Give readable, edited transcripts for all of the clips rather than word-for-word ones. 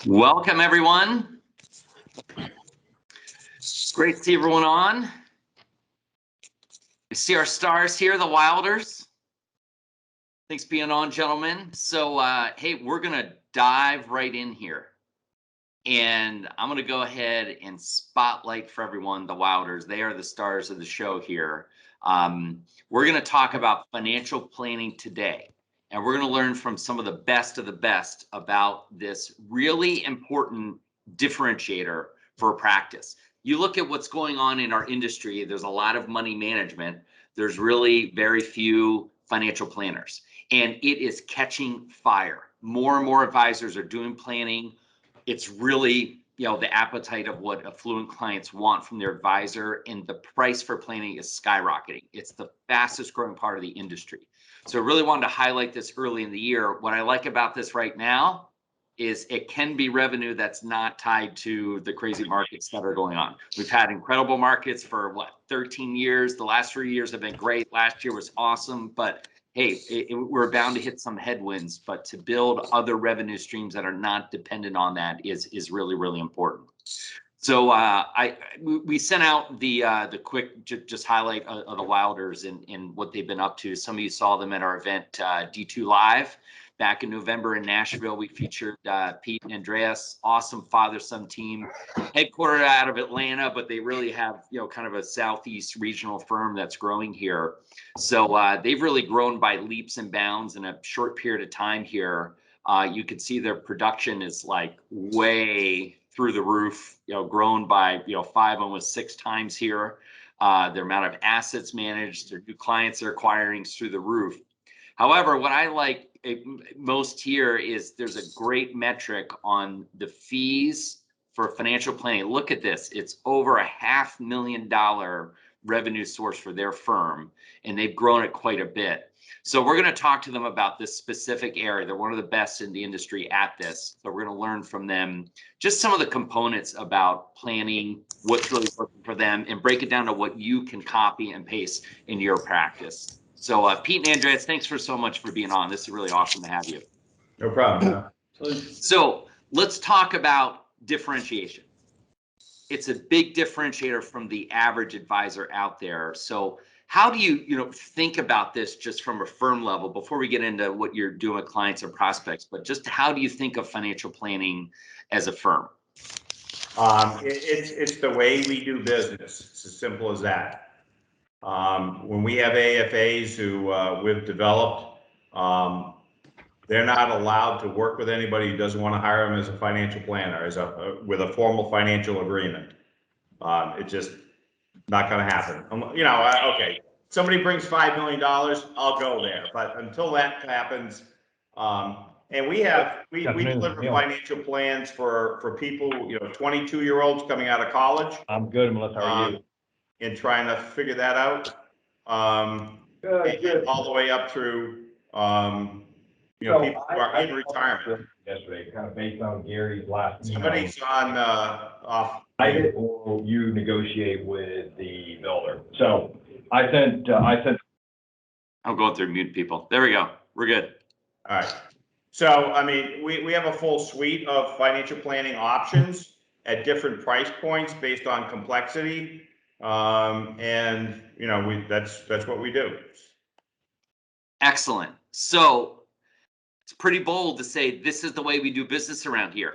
Welcome, everyone. Great to see everyone on. You see our stars here, the Wilders. Thanks for being on, gentlemen. So, hey, we're going to dive right in here. And I'm going to go ahead and spotlight for everyone the Wilders. They are the stars of the show here. We're going to talk about financial planning today. And we're going to learn from some of the best about this really important differentiator for a practice. You look at what's going on in our industry, there's a lot of money management. There's really very few financial planners, and it is catching fire. More and more advisors are doing planning. It's really, the appetite of what affluent clients want from their advisor, and the price for planning is skyrocketing. It's the fastest growing part of the industry. So I really wanted to highlight this early in the year. What I like about this right now is it can be revenue that's not tied to the crazy markets that are going on. We've had incredible markets for 13 years. The last 3 years have been great. Last year was awesome, but hey, we're bound to hit some headwinds, but to build other revenue streams that are not dependent on that is really, really important. So we sent out the quick just highlight of the Wilders and what they've been up to. Some of you saw them at our event D2 Live back in November in Nashville. We featured Pete and Andreas, awesome father-son team, headquartered out of Atlanta, but they really have kind of a Southeast regional firm that's growing here. So they've really grown by leaps and bounds in a short period of time here. You can see their production is like way through the roof, grown by 5, almost 6 times here. Their amount of assets managed, their new clients they're acquiring is through the roof. However, what I like most here is there's a great metric on the fees for financial planning. Look at this. It's over $500,000 revenue source for their firm, and they've grown it quite a bit. So we're going to talk to them about this specific area. They're one of the best in the industry at this. So we're going to learn from them just some of the components about planning, what's really working for them, and break it down to what you can copy and paste in your practice. So Pete and Andreas, thanks so much for being on. This is really awesome to have you. No problem. So let's talk about differentiation. It's a big differentiator from the average advisor out there. So how do you think about this just from a firm level before we get into what you're doing with clients or prospects, but just how do you think of financial planning as a firm? It's the way we do business. It's as simple as that. When we have AFAs who we've developed, they're not allowed to work with anybody who doesn't want to hire them as a financial planner, with a formal financial agreement. It's just not going to happen. Okay, somebody brings $5 million, I'll go there. But until that happens, and we deliver financial plans for people, 22-year-olds coming out of college. I'm good, Melissa. How are you? And trying to figure that out, Good. all the way up through, people who are in retirement. Yesterday, kind of based on Gary's last email. Somebody's on off. Or you negotiate with the builder. So I sent. I'm going through mute people. There we go. We're good. All right. So we have a full suite of financial planning options at different price points based on complexity. And that's what we do. Excellent. So it's pretty bold to say this is the way we do business around here.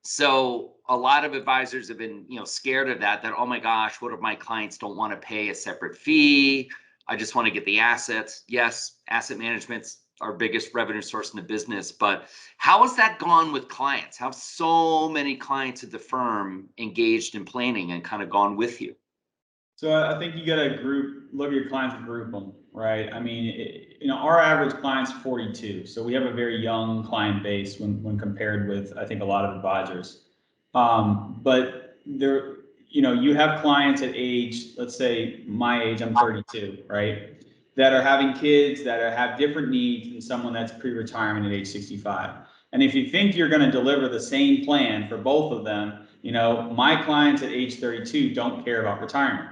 So a lot of advisors have been, scared of that, oh my gosh, what if my clients don't want to pay a separate fee? I just want to get the assets. Yes, asset management's our biggest revenue source in the business, but how has that gone with clients? How have so many clients at the firm engaged in planning and kind of gone with you? So I think you got to look at your clients and group them, right? Our average client's 42. So we have a very young client base when compared with, I think, a lot of advisors. But there, you have clients at age, let's say my age, I'm 32, right? That are having kids that have different needs than someone that's pre-retirement at age 65. And if you think you're going to deliver the same plan for both of them, my clients at age 32 don't care about retirement.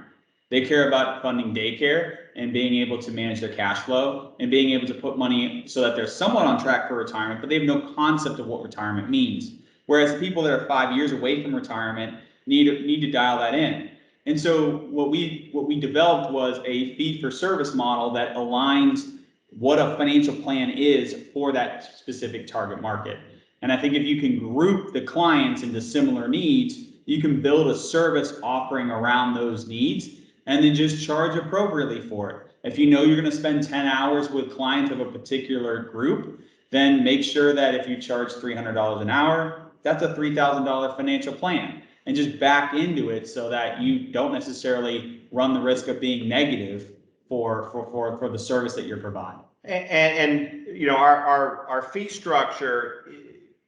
They care about funding daycare and being able to manage their cash flow and being able to put money so that they're somewhat on track for retirement, but they have no concept of what retirement means. Whereas people that are 5 years away from retirement need to dial that in. And so what we developed was a fee for service model that aligns what a financial plan is for that specific target market. And I think if you can group the clients into similar needs, you can build a service offering around those needs and then just charge appropriately for it. If you know you're going to spend 10 hours with clients of a particular group, then make sure that if you charge $300 an hour, that's a $3,000 financial plan, and just back into it so that you don't necessarily run the risk of being negative for the service that you're providing. And you know, our fee structure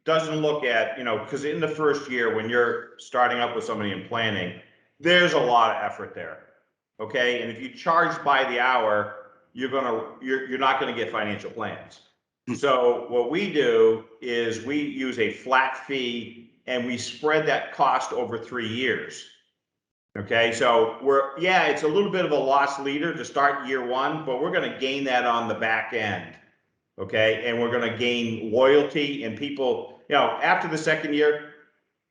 doesn't look at, you know, because in the first year when you're starting up with somebody in planning, there's a lot of effort there. Okay, and if you charge by the hour, you're not gonna get financial plans. So what we do is we use a flat fee and we spread that cost over 3 years. Okay, so it's a little bit of a loss leader to start year one, but we're going to gain that on the back end. Okay, and we're going to gain loyalty, and people, you know, after the second year,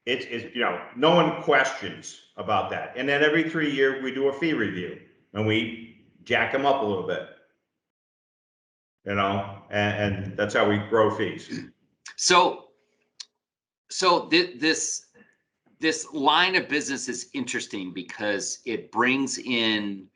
it's you know, no one questions about that. And then every 3 years we do a fee review and we jack them up a little bit, you know, and that's how we grow fees. So this line of business is interesting because it brings in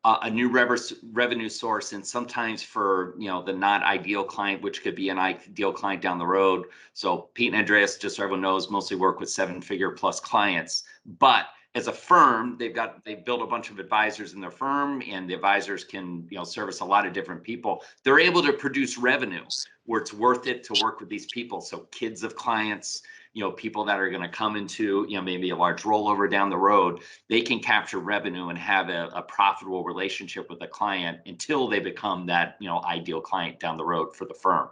a new revenue source, and sometimes for, you know, the not ideal client, which could be an ideal client down the road. So Pete and Andreas, just so everyone knows, mostly work with 7-figure plus clients, but as a firm, they've built a bunch of advisors in their firm, and the advisors can, you know, service a lot of different people. They're able to produce revenue where it's worth it to work with these people. So kids of clients, you know, people that are going to come into, you know, maybe a large rollover down the road, they can capture revenue and have a profitable relationship with a client until they become that, you know, ideal client down the road for the firm.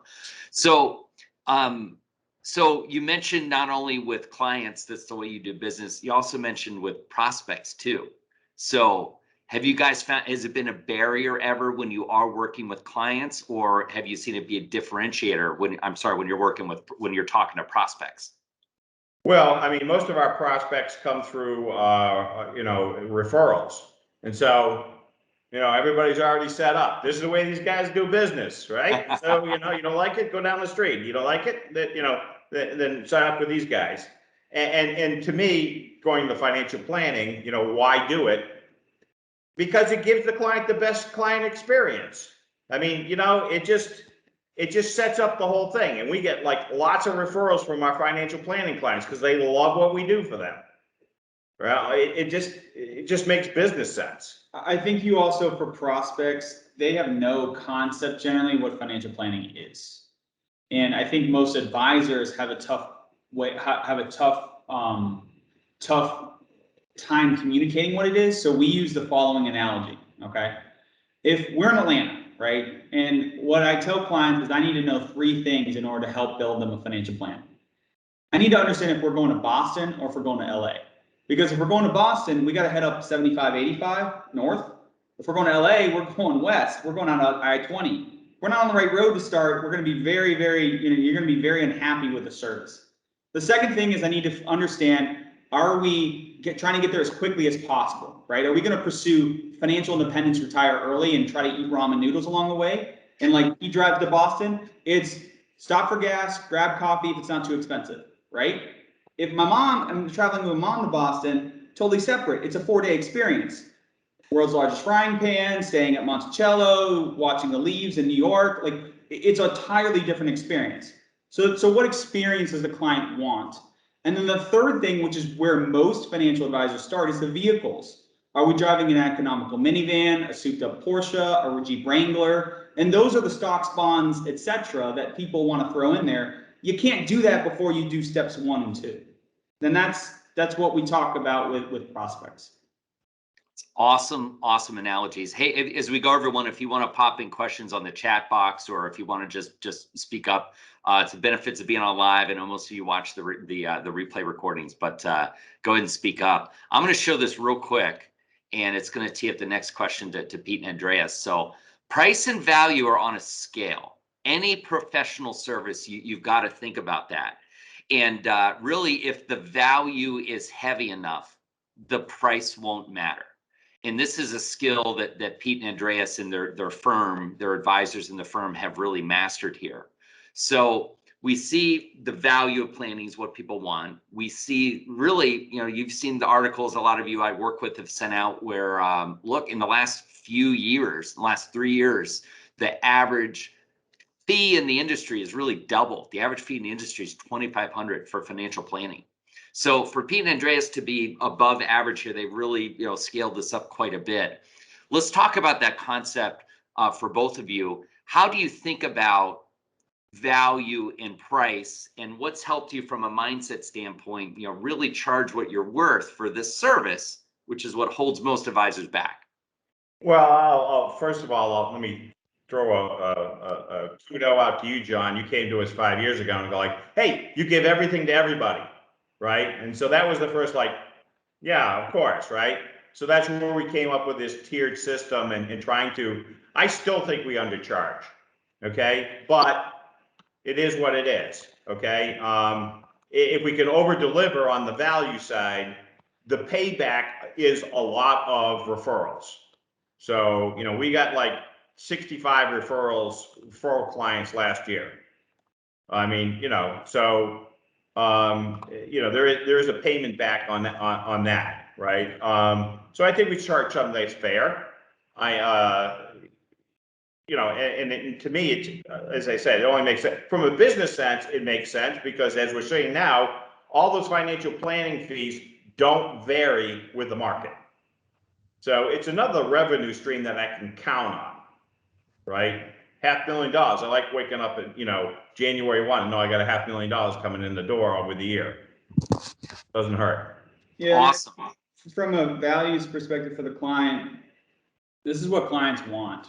So, so you mentioned not only with clients, that's the way you do business, you also mentioned with prospects too. So have you guys found, has it been a barrier ever when you are working with clients, or have you seen it be a differentiator when you're talking to prospects? Well, I mean, most of our prospects come through, you know, referrals. And so, you know, everybody's already set up. This is the way these guys do business, right? So, you know, you don't like it, go down the street. You don't like it, that, you know, then sign up with these guys. And to me, going to financial planning, you know, why do it? Because it gives the client the best client experience. I mean, you know, it just sets up the whole thing, and we get like lots of referrals from our financial planning clients because they love what we do for them. Well, it just makes business sense. I think you also, for prospects, they have no concept generally what financial planning is, and I think most advisors have a tough time communicating what it is. So we use the following analogy. Okay, if we're in Atlanta, right? And what I tell clients is I need to know 3 things in order to help build them a financial plan. I need to understand if we're going to Boston or if we're going to LA. Because if we're going to Boston, we got to head up 75, 85 north. If we're going to LA, we're going west. We're going on I-20. We're not on the right road to start. We're going to be very, very, you know, you're going to be very unhappy with the service. The second thing is I need to understand, are we trying to get there as quickly as possible, right? Are we going to pursue financial independence, retire early, and try to eat ramen noodles along the way? And like he drives to Boston, it's stop for gas, grab coffee if it's not too expensive, right? If I'm traveling with mom to Boston, totally separate. It's a 4-day experience. World's largest frying pan, staying at Monticello, watching the leaves in New York. Like it's a entirely different experience. So what experience does the client want? And then the third thing, which is where most financial advisors start, is the vehicles. Are we driving an economical minivan, a souped up Porsche, or a Jeep Wrangler? And those are the stocks, bonds, etc., that people want to throw in there. You can't do that before you do steps 1 and 2. Then that's what we talk about with prospects. It's awesome analogies. Hey, as we go, everyone, if you want to pop in questions on the chat box, or if you want to just speak up, it's the benefits of being on live. I know most of you watch the replay recordings, but go ahead and speak up. I'm going to show this real quick, and it's going to tee up the next question to Pete and Andreas. So price and value are on a scale. Any professional service, you've got to think about that. And really, if the value is heavy enough, the price won't matter. And this is a skill that Pete and Andreas and their firm, their advisors in the firm have really mastered here. So we see the value of planning is what people want. We see really, you've seen the articles a lot of you I work with have sent out where, look, in the last few years, the last 3 years, the average fee in the industry is really doubled. The average fee in the industry is $2,500 for financial planning. So for Pete and Andreas to be above average here, they've really scaled this up quite a bit. Let's talk about that concept for both of you. How do you think about value and price, and what's helped you from a mindset standpoint, really charge what you're worth for this service, which is what holds most advisors back? Well, first of all, let me throw a kudo out to you, John. You came to us 5 years ago and go like, hey, you give everything to everybody, right? And so that was the first yeah, of course, right? So that's where we came up with this tiered system and trying to, I still think we undercharge, okay? But it is what it is, okay? If we can over deliver on the value side, the payback is a lot of referrals. So, we got 65 referral clients last year. I mean, so, there is a payment back on that, right? So I think we charge something that's fair. And to me, it's, as I said, it only makes sense. From a business sense, it makes sense because as we're seeing now, all those financial planning fees don't vary with the market. So it's another revenue stream that I can count on, right? $500,000. I like waking up at, January 1 and know I got $500,000 coming in the door over the year. Doesn't hurt. Yeah. Awesome. From a values perspective for the client, this is what clients want.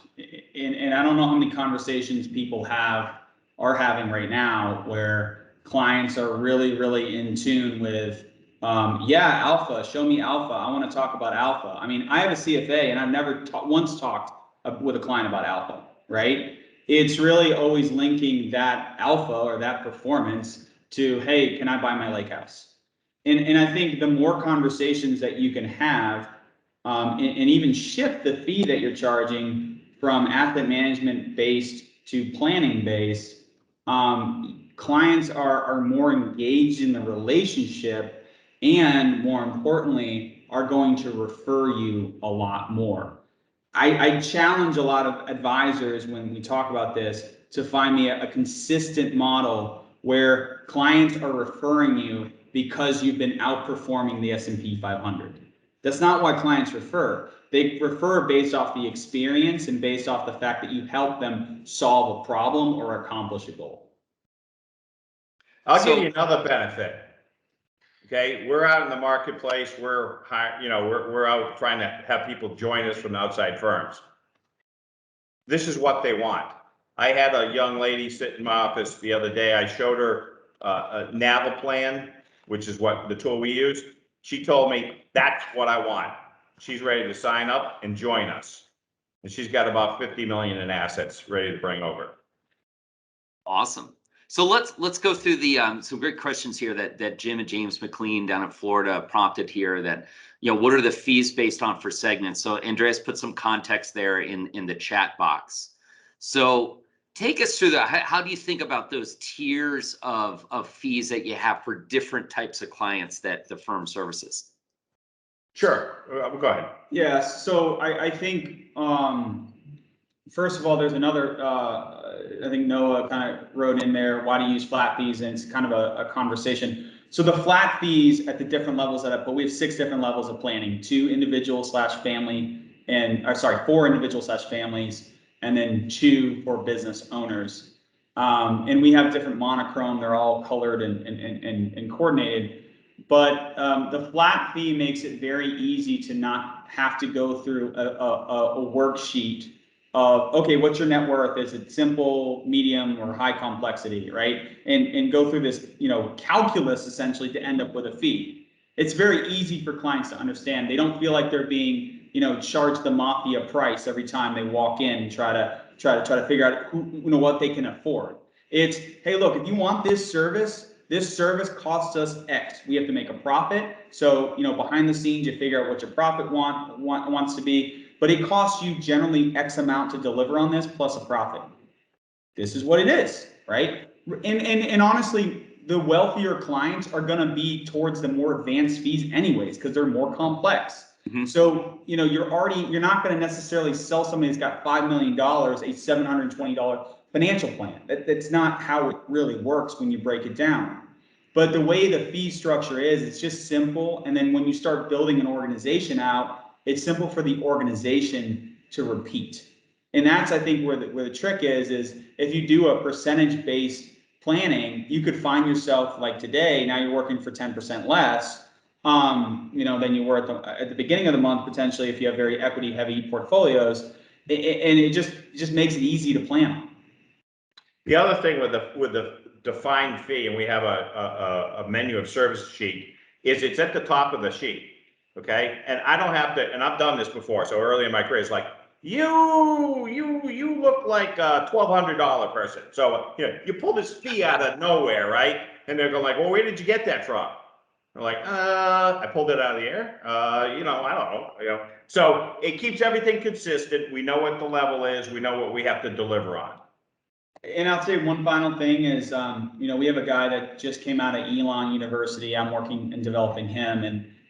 And I don't know how many conversations people are having right now where clients are really, really in tune with, alpha, show me alpha. I want to talk about alpha. I mean, I have a CFA and I've never once talked with a client about alpha, right? It's really always linking that alpha or that performance to, hey, can I buy my lake house? And I think the more conversations that you can have, and even shift the fee that you're charging from asset management based to planning based, clients are more engaged in the relationship and more importantly are going to refer you a lot more. I challenge a lot of advisors when we talk about this to find me a consistent model where clients are referring you because you've been outperforming the S&P 500. That's not why clients refer. They refer based off the experience and based off the fact that you help them solve a problem or accomplish a goal. I'll give you another benefit. Okay, we're out in the marketplace. We're out trying to have people join us from outside firms. This is what they want. I had a young lady sit in my office the other day. I showed her a NAVA plan, which is what the tool we use. She told me that's what I want. She's ready to sign up and join us. And she's got about 50 million in assets ready to bring over. Awesome. So let's go through the some great questions here that Jim and James McLean down in Florida prompted here. That what are the fees based on for segments? So Andreas put some context there in the chat box. So take us through that. How do you think about those tiers of fees that you have for different types of clients that the firm services? Sure. Go ahead. Yeah. So I think first of all, there's another. I think Noah kind of wrote in there, why do you use flat fees? And it's kind of a conversation. So the flat fees at the different levels but we have 6 different levels of planning: 2 individual/family, and 4 individual/families, and then 2 for business owners. And we have different monochrome. They're all colored and coordinated. But the flat fee makes it very easy to not have to go through a worksheet of, okay, what's your net worth? Is it simple, medium, or high complexity, right? And go through this, calculus essentially to end up with a fee. It's very easy for clients to understand. They don't feel like they're being, charged the mafia price every time they walk in and try to figure out what they can afford. It's, hey, look, if you want this service, this service costs us X. We have to make a profit. So, behind the scenes, you figure out what your profit wants to be, but it costs you generally X amount to deliver on this plus a profit. This is what it is, right? And honestly, the wealthier clients are going to be towards the more advanced fees anyways, because they're more complex. Mm-hmm. So, you're not going to necessarily sell somebody that's got $5 million, a $720 financial plan. That's not how it really works when you break it down. But the way the fee structure is, it's just simple. And then when you start building an organization out, it's simple for the organization to repeat. And that's, I think, where the trick is if you do a percentage-based planning, you could find yourself like today, now you're working for 10% less, than you were at the beginning of the month, potentially, if you have very equity-heavy portfolios, and it just makes it easy to plan on. The other thing with the defined fee, and we have a menu of service sheet, is it's at the top of the sheet, okay? And I don't have to, and I've done this before, so early in my career, it's like, you look like a $1,200 person. So, you pull this fee out of nowhere, right? And they're going like, well, where did you get that from? They're like, I pulled it out of the air. I don't know. So it keeps everything consistent. We know what the level is. We know what we have to deliver on. And I'll say one final thing is, we have a guy that just came out of Elon University. I'm working and developing him.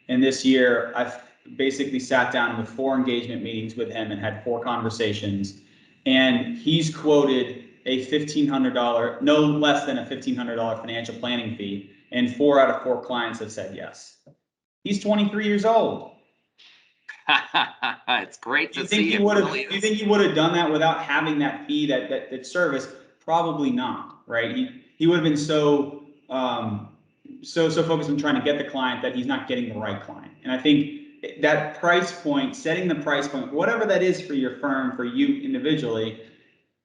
And this year, I've basically sat down with 4 engagement meetings with him and had 4 conversations. And he's quoted a $1,500, no less than a $1,500 financial planning fee. And 4 out of 4 clients have said yes. He's 23 years old. It's great to see. Do you think he would have done that without having that fee, that service? Probably not, right? He would have been so focused on trying to get the client that he's not getting the right client. And I think that price point, setting the price point, whatever that is for your firm, for you individually,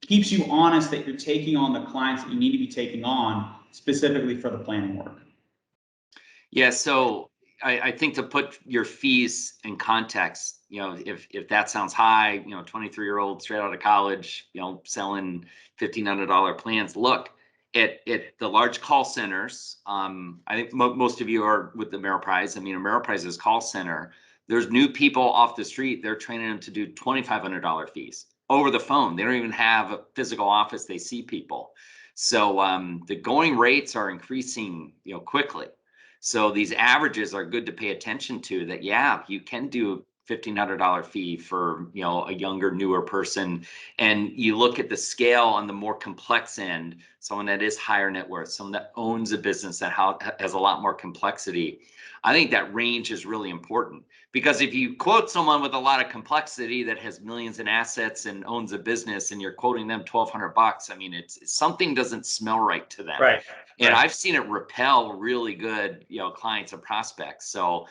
keeps you honest that you're taking on the clients that you need to be taking on specifically for the planning work. Yeah, so I think to put your fees in context, if that sounds high, 23-year-old straight out of college, selling $1,500 plans. Look, at the large call centers, I think most of you are with the Ameriprise. I mean, Ameriprise's call center, there's new people off the street. They're training them to do $2,500 fees over the phone. They don't even have a physical office. They see people. So the going rates are increasing, quickly. So these averages are good to pay attention to, that, yeah, you can do $1,500 fee for, a younger, newer person. And you look at the scale on the more complex end, someone that is higher net worth, someone that owns a business that has a lot more complexity. I think that range is really important, because if you quote someone with a lot of complexity that has millions in assets and owns a business and you're quoting them $1,200, I mean, it's something doesn't smell right to them. Right. And I've seen it repel really good, clients and prospects. So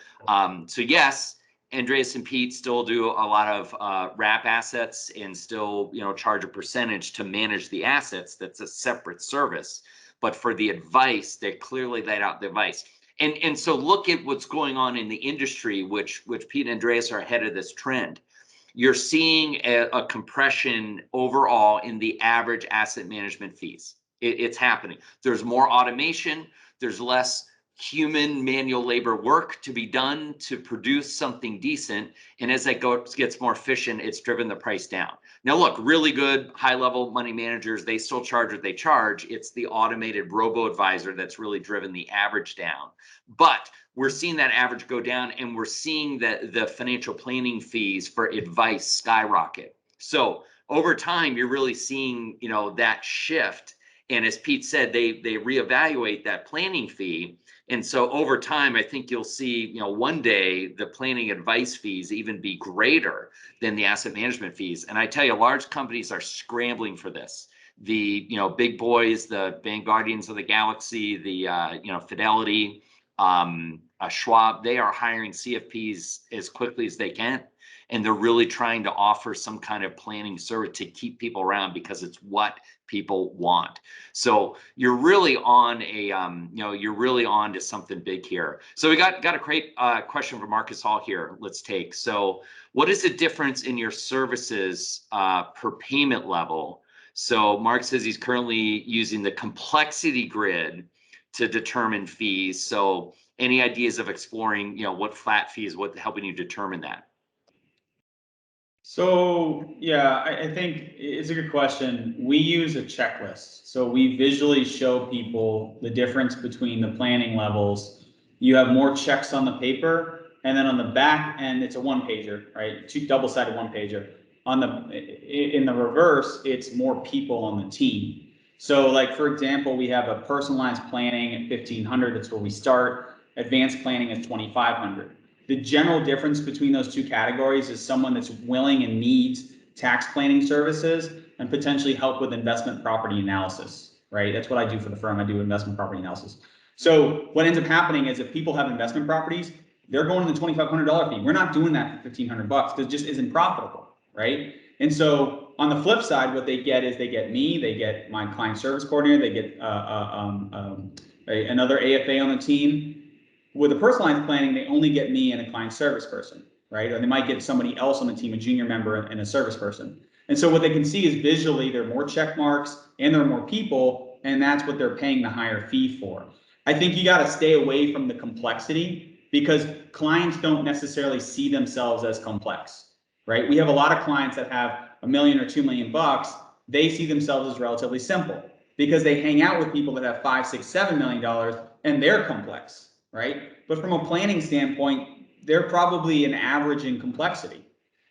yes, Andreas and Pete still do a lot of wrap assets and still, charge a percentage to manage the assets. That's a separate service. But for the advice, they clearly laid out the advice. And so look at what's going on in the industry, which Pete and Andreas are ahead of this trend. You're seeing a compression overall in the average asset management fees. It's happening. There's more automation. There's less human manual labor work to be done to produce something decent. And as that gets more efficient, it's driven the price down. Now, look, really good high-level money managers, they still charge what they charge. It's the automated robo-advisor that's really driven the average down. But we're seeing that average go down, and we're seeing that the financial planning fees for advice skyrocket. So over time, you're really seeing, that shift. And as Pete said, they reevaluate that planning fee. And so over time, I think you'll see, one day the planning advice fees even be greater than the asset management fees. And I tell you, large companies are scrambling for this. The, big boys, the Vanguardians of the Galaxy, the, Fidelity, Schwab, they are hiring CFPs as quickly as they can. And they're really trying to offer some kind of planning service to keep people around, because it's what people want. So you're really on you're really on to something big here. So we got a great question from Marcus Hall here. Let's take. So what is the difference in your services per payment level? So Mark says he's currently using the complexity grid to determine fees. So any ideas of exploring, what flat fees, what helping you determine that? So yeah, I think it's a good question. We use a checklist. So we visually show people the difference between the planning levels. You have more checks on the paper, and then on the back end, it's a one pager, right? Two double-sided one pager. In the reverse, it's more people on the team. So like, for example, we have a personalized planning at 1,500. That's where we start. Advanced planning is 2,500. The general difference between those two categories is someone that's willing and needs tax planning services and potentially help with investment property analysis, right? That's what I do for the firm. I do investment property analysis. So what ends up happening is if people have investment properties, they're going to the $2,500 fee. We're not doing that for $1,500 because it just isn't profitable, right? And so on the flip side, what they get is they get me, they get my client service coordinator, they get another AFA on the team. With the personalized planning, they only get me and a client service person, right? Or they might get somebody else on the team, a junior member and a service person. And so what they can see is visually there are more check marks and there are more people, and that's what they're paying the higher fee for. I think you got to stay away from the complexity because clients don't necessarily see themselves as complex, right? We have a lot of clients that have $1 million or $2 million. They see themselves as relatively simple because they hang out with people that have $5, $6, $7 million and they're complex. Right? But from a planning standpoint, they're probably an average in complexity.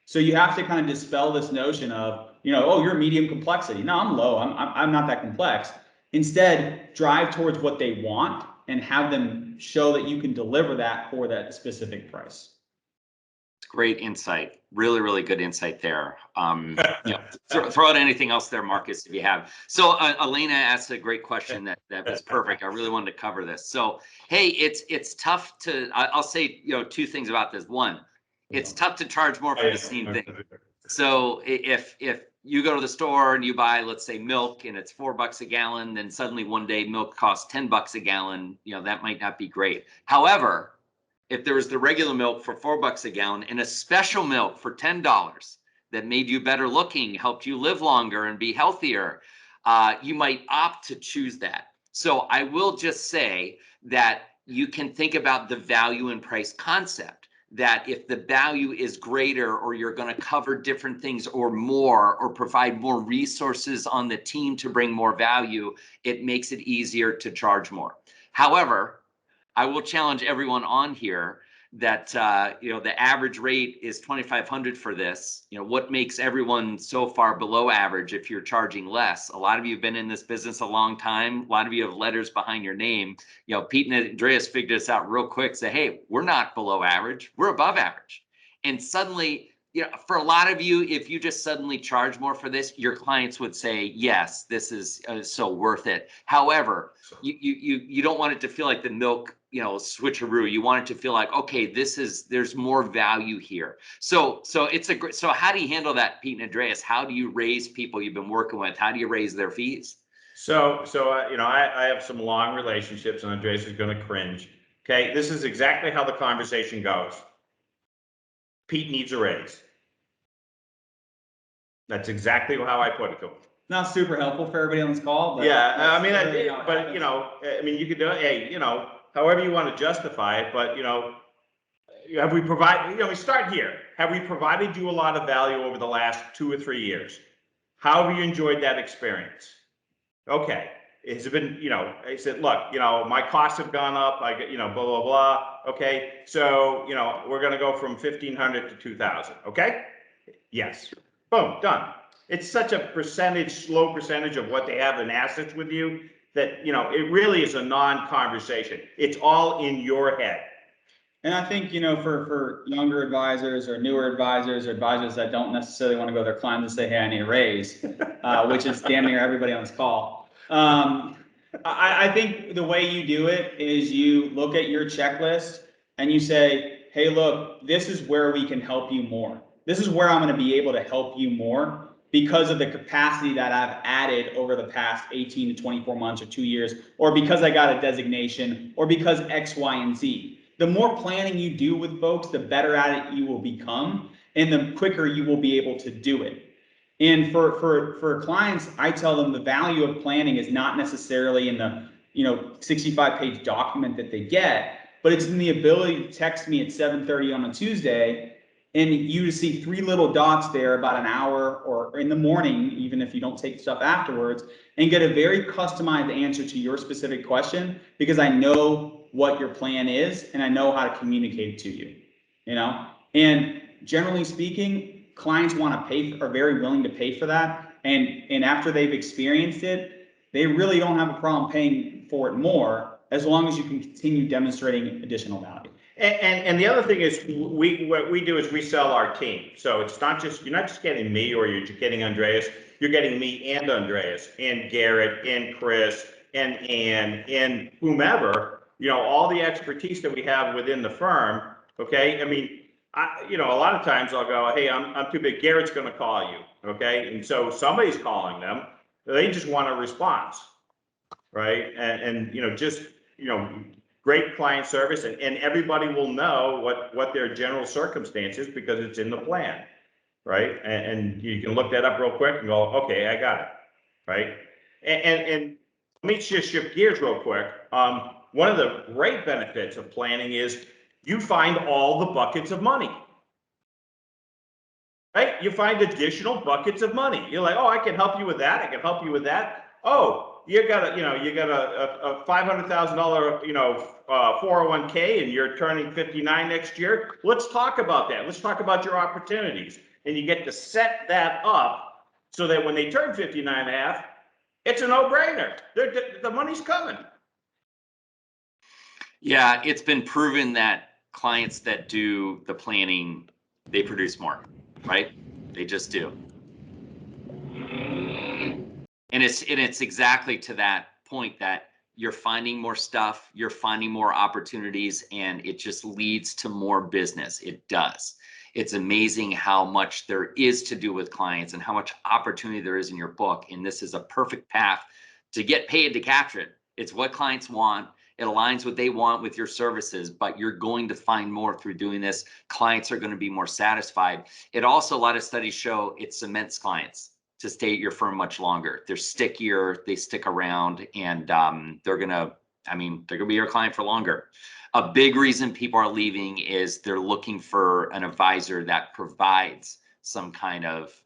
So you have to kind of dispel this notion of, oh, you're medium complexity. No, I'm low. I'm not that complex. Instead, drive towards what they want and have them show that you can deliver that for that specific price. Great insight. Really, really good insight there. Throw out anything else there, Marcus, if you have. So Elena asked a great question that was perfect. I really wanted to cover this. So, hey, it's tough to, I'll say, two things about this. One, it's tough to charge more for the same thing. So if you go to the store and you buy, let's say, milk and it's $4 a gallon, then suddenly one day milk costs $10 a gallon, that might not be great. However, if there was the regular milk for $4 a gallon and a special milk for $10 that made you better looking, helped you live longer and be healthier, you might opt to choose that. So I will just say that you can think about the value and price concept, that if the value is greater or you're going to cover different things or more or provide more resources on the team to bring more value, it makes it easier to charge more. However, I will challenge everyone on here that the average rate is $2,500 for this. What makes everyone so far below average if you're charging less? A lot of you have been in this business a long time. A lot of you have letters behind your name. Pete and Andreas figured this out real quick. Say, hey, we're not below average. We're above average. And suddenly, for a lot of you, if you just suddenly charge more for this, your clients would say, yes, this is so worth it. However, you don't want it to feel like the milk, switcheroo. You want it to feel like, okay, there's more value here. So so how do you handle that, Pete and Andreas? How do you raise people you've been working with? How do you raise their fees? So I have some long relationships, and Andreas is going to cringe. Okay, this is exactly how the conversation goes. Pete needs a raise. That's exactly how I put it to him. Not super helpful for everybody on this call, but yeah, I mean, you could do it. Hey, however you want to justify it, but have we provided? We start here. Have we provided you a lot of value over the last 2 or 3 years? How have you enjoyed that experience? Okay. Has it been, I said, look, my costs have gone up. I get, blah, blah, blah. Okay. So, we're going to go from 1,500 to 2,000. Okay. Yes. Boom. Done. It's such a low percentage of what they have in assets with you that, it really is a non-conversation. It's all in your head. And I think, for younger advisors or newer advisors or advisors that don't necessarily want to go to their clients and say, hey, I need a raise, which is damn near everybody on this call. I think the way you do it is you look at your checklist and you say, hey, look, this is where we can help you more. This is where I'm going to be able to help you more because of the capacity that I've added over the past 18 to 24 months or 2 years, or because I got a designation, or because X, Y, and Z. The more planning you do with folks, the better at it you will become, and the quicker you will be able to do it. And for clients, I tell them the value of planning is not necessarily in the, 65-page document that they get, but it's in the ability to text me at 7:30 on a Tuesday and you to see 3 little dots there about an hour or in the morning, even if you don't take stuff afterwards, and get a very customized answer to your specific question, because I know what your plan is and I know how to communicate it to you, and generally speaking, clients are very willing to pay for that. And after they've experienced it, they really don't have a problem paying for it more, as long as you can continue demonstrating additional value. And the other thing is, what we do is we sell our team. So it's not just, you're not just getting me or you're just getting Andreas, you're getting me and Andreas and Garrett and Chris and Ann and whomever, all the expertise that we have within the firm. Okay. I mean, a lot of times I'll go, hey, I'm too big. Garrett's going to call you. Okay. And so somebody's calling them. They just want a response. Right. And great client service, and everybody will know what their general circumstances, because it's in the plan, right? And you can look that up real quick and go, okay, I got it, right? And let me just shift gears real quick. One of the great benefits of planning is you find all the buckets of money, right? You find additional buckets of money. You're like, oh, I can help you with that. I can help you with that. Oh, you got a $500,000, 401k, and you're turning 59 next year. Let's talk about that. Let's talk about your opportunities. And you get to set that up so that when they turn 59 and a half, it's a no-brainer. The money's coming. Yeah, it's been proven that clients that do the planning, they produce more, right? They just do. And it's exactly to that point that you're finding more stuff, you're finding more opportunities, and it just leads to more business. It does. It's amazing how much there is to do with clients and how much opportunity there is in your book. And this is a perfect path to get paid to capture it. It's what clients want. It aligns what they want with your services, but you're going to find more through doing this. Clients are going to be more satisfied. It also, a lot of studies show it cements clients to stay at your firm much longer. They're stickier, they stick around, and they're gonna be your client for longer. A big reason people are leaving is they're looking for an advisor that provides some kind of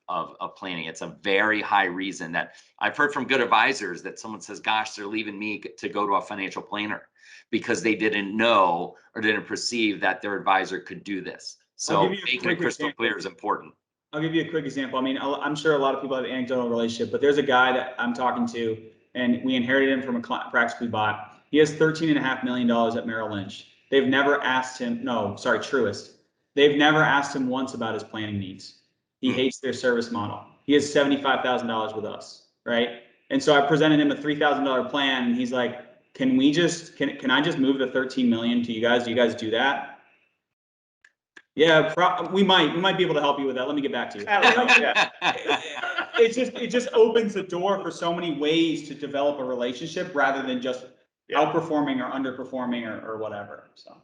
planning. It's a very high reason that I've heard from good advisors that someone says, gosh, they're leaving me to go to a financial planner because they didn't know or didn't perceive that their advisor could do this. So making it crystal clear is important. I'll give you a quick example. I mean, I'm sure a lot of people have an anecdotal relationship, but there's a guy that I'm talking to, and we inherited him from a practice we bought. He has $13.5 million at Merrill Lynch. They've never asked him, Truist. They've never asked him once about his planning needs. He hates their service model. He has $75,000 with us, right? And so I presented him a $3,000 plan, and he's like, can I just move the 13 million to you guys? Do you guys do that? Yeah, we might be able to help you with that. Let me get back to you. It just opens the door for so many ways to develop a relationship rather than just outperforming or underperforming or whatever. So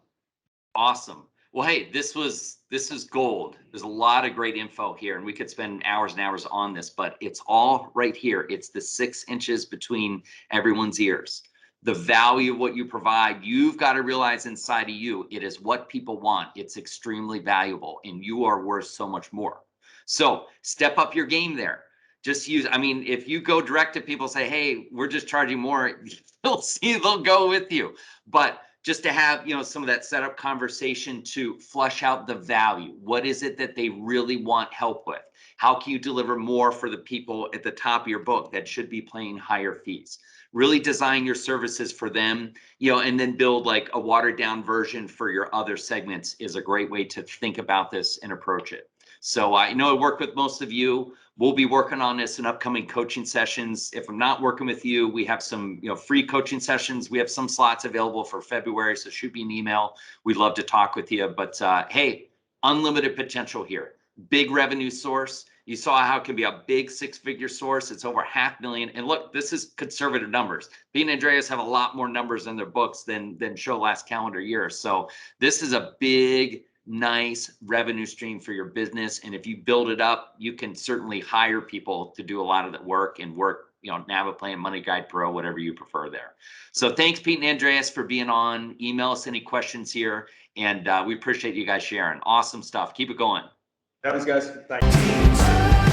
awesome. Well, hey, this is gold. There's a lot of great info here, and we could spend hours and hours on this, but it's all right here. It's the 6 inches between everyone's ears. The value of what you provide, you've got to realize inside of you, it is what people want. It's extremely valuable, and you are worth so much more. So step up your game there. Just if you go direct to people, say, hey, we're just charging more, they'll go with you. But just to have, some of that setup conversation to flush out the value. What is it that they really want help with? How can you deliver more for the people at the top of your book that should be paying higher fees? Really design your services for them, and then build like a watered down version for your other segments is a great way to think about this and approach it. So I know I work with most of you. We'll be working on this in upcoming coaching sessions. If I'm not working with you, we have some free coaching sessions. We have some slots available for February, so shoot me an email. We'd love to talk with you. But hey, unlimited potential here. Big revenue source. You saw how it can be a big 6-figure source. It's over $500,000. And look, this is conservative numbers. Pete and Andreas have a lot more numbers in their books than show last calendar year. So this is a big, nice revenue stream for your business. And if you build it up, you can certainly hire people to do a lot of the work and work you know, Naviplan, Money Guide Pro, whatever you prefer there. So thanks, Pete and Andreas, for being on. Email us any questions here, and we appreciate you guys sharing. Awesome stuff. Keep it going. Thanks, guys. Thank you.